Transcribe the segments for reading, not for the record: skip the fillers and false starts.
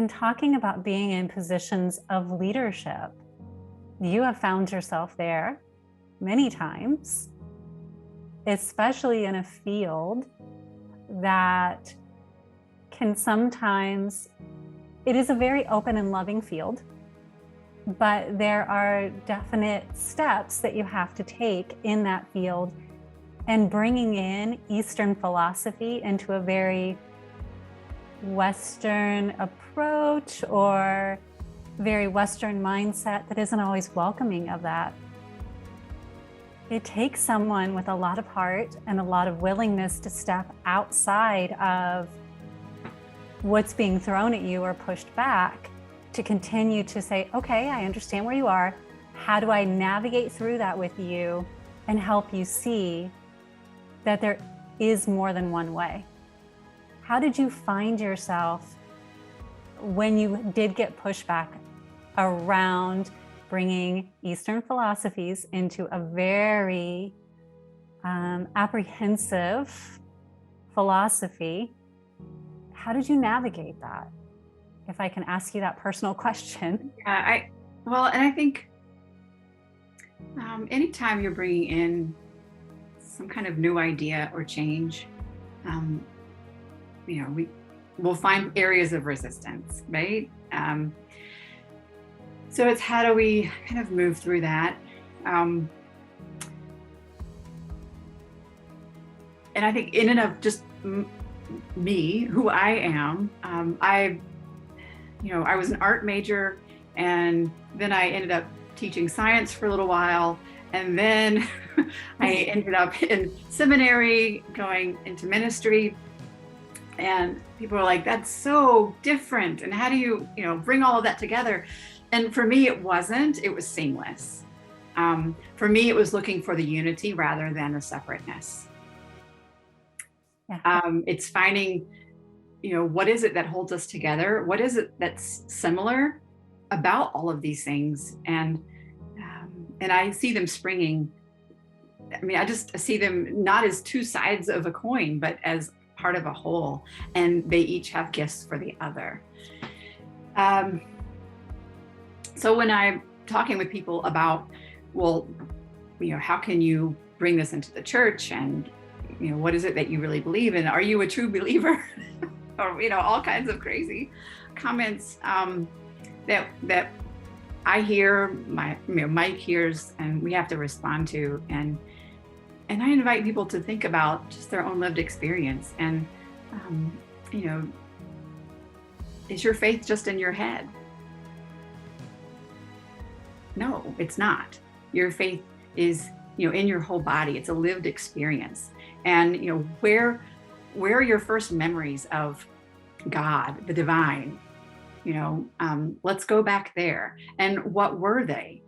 And talking about being in positions of leadership, you have found yourself there many times, especially in a field that can sometimes, it is a very open and loving field, but there are definite steps that you have to take in that field, and bringing in Eastern philosophy into a very Western approach or very Western mindset that isn't always welcoming of that. It takes someone with a lot of heart and a lot of willingness to step outside of what's being thrown at you or pushed back to continue to say, okay, I understand where you are. How do I navigate through that with you and help you see that there is more than one way? How did you find yourself when you did get pushback around bringing Eastern philosophies into a very apprehensive philosophy? How did you navigate that? If I can ask you that personal question. Yeah, I think anytime you're bringing in some kind of new idea or change, we'll find areas of resistance, right? So it's how do we kind of move through that? And I think in and of just me, who I am, I was an art major, and then I ended up teaching science for a little while, and then I ended up in seminary going into ministry. And people are like, that's so different. And how do you, bring all of that together? And for me, it wasn't, it was seamless. For me, it was looking for the unity rather than the separateness. Yeah. It's finding, what is it that holds us together? What is it that's similar about all of these things? And I see them springing. I just see them not as two sides of a coin, but as part of a whole, and they each have gifts for the other. So when I'm talking with people about, well, how can you bring this into the church, and what is it that you really believe in? Are you a true believer? Or all kinds of crazy comments that I hear, Mike hears, and we have to respond to. And I invite people to think about just their own lived experience. And, is your faith just in your head? No, it's not. Your faith is, in your whole body. It's a lived experience. And, where are your first memories of God, the divine? Let's go back there. And what were they?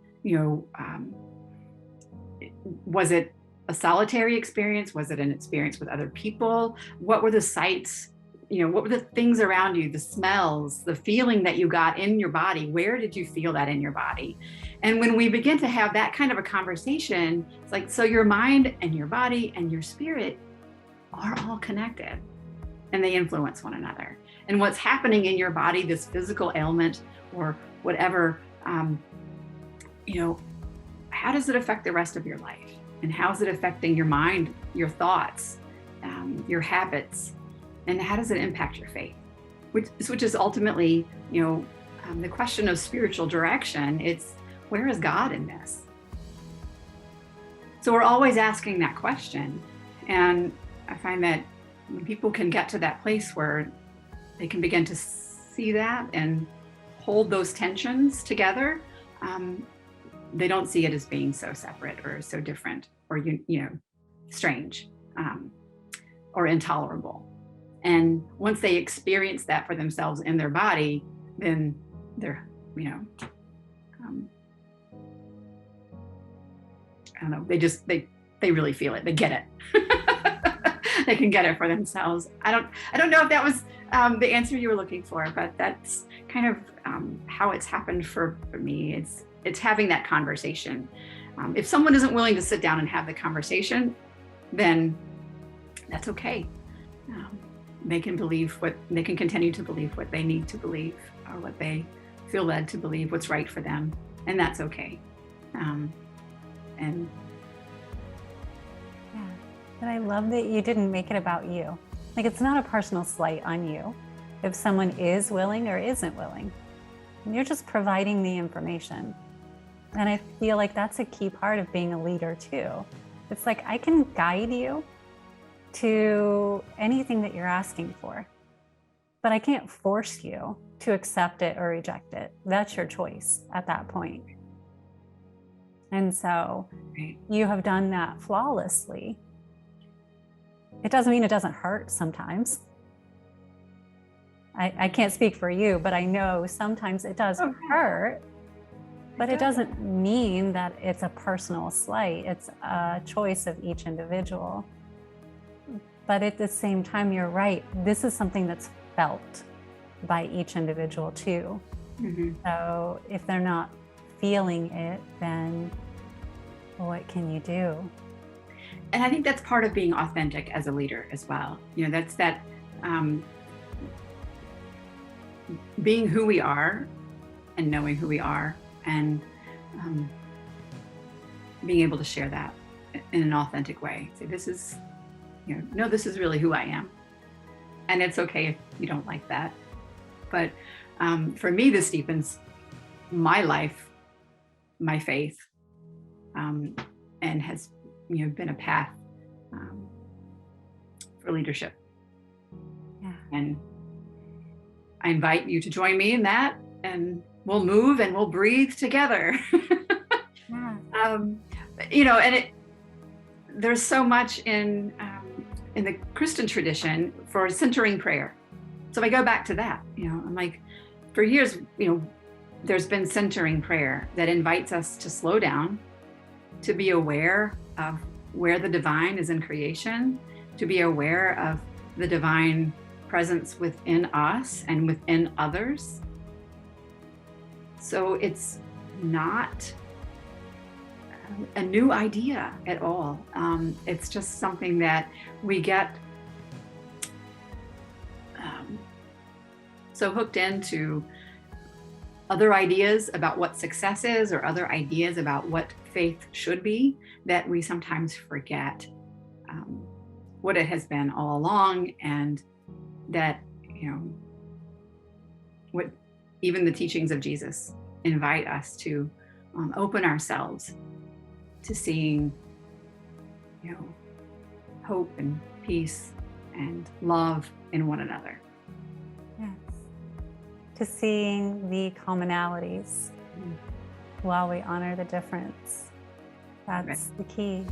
Was it a solitary experience? Was it an experience with other people? What were the sights? What were the things around you, the smells, the feeling that you got in your body? Where did you feel that in your body? And when we begin to have that kind of a conversation, it's like, so your mind and your body and your spirit are all connected, and they influence one another. And what's happening in your body, this physical ailment or whatever, how does it affect the rest of your life? And how is it affecting your mind, your thoughts, your habits, and how does it impact your faith? Which is ultimately, the question of spiritual direction. It's, where is God in this? So we're always asking that question. And I find that when people can get to that place where they can begin to see that and hold those tensions together, they don't see it as being so separate or so different or strange or intolerable. And once they experience that for themselves in their body, then they're, I don't know, they really feel it. They get it. They can get it for themselves. I don't know if that was the answer you were looking for, but that's kind of how it's happened for me. It's having that conversation. If someone isn't willing to sit down and have the conversation, then that's okay. they can continue to believe what they need to believe, or what they feel led to believe, what's right for them, and that's okay. And yeah, and I love that you didn't make it about you. Like, it's not a personal slight on you if someone is willing or isn't willing. You're just providing the information. And I feel like that's a key part of being a leader too. It's like, I can guide you to anything that you're asking for, but I can't force you to accept it or reject it. That's your choice at that point. And so you have done that flawlessly. It doesn't mean it doesn't hurt sometimes. I can't speak for you, but I know sometimes it does hurt, but it doesn't mean that it's a personal slight. It's a choice of each individual. But at the same time, you're right. This is something that's felt by each individual too. So if they're not feeling it, then what can you do? And I think that's part of being authentic as a leader as well. You know, that's that being who we are and knowing who we are, and being able to share that in an authentic way. Say, this is, no, this is really who I am. And it's okay if you don't like that. But for me, this deepens my life, my faith, and has been a path for leadership. Yeah. And I invite you to join me in that, and we'll move and we'll breathe together. Yeah. And there's so much in the Christian tradition for centering prayer. So if I go back to that, I'm like, for years, there's been centering prayer that invites us to slow down, to be aware of where the divine is in creation, to be aware of the divine presence within us and within others. So it's not a new idea at all. It's just something that we get so hooked into other ideas about what success is, or other ideas about what faith should be, that we sometimes forget what it has been all along, and that what even the teachings of Jesus invite us to open ourselves to seeing hope and peace and love in one another. Yes. To seeing the commonalities while we honor the difference. That's the key.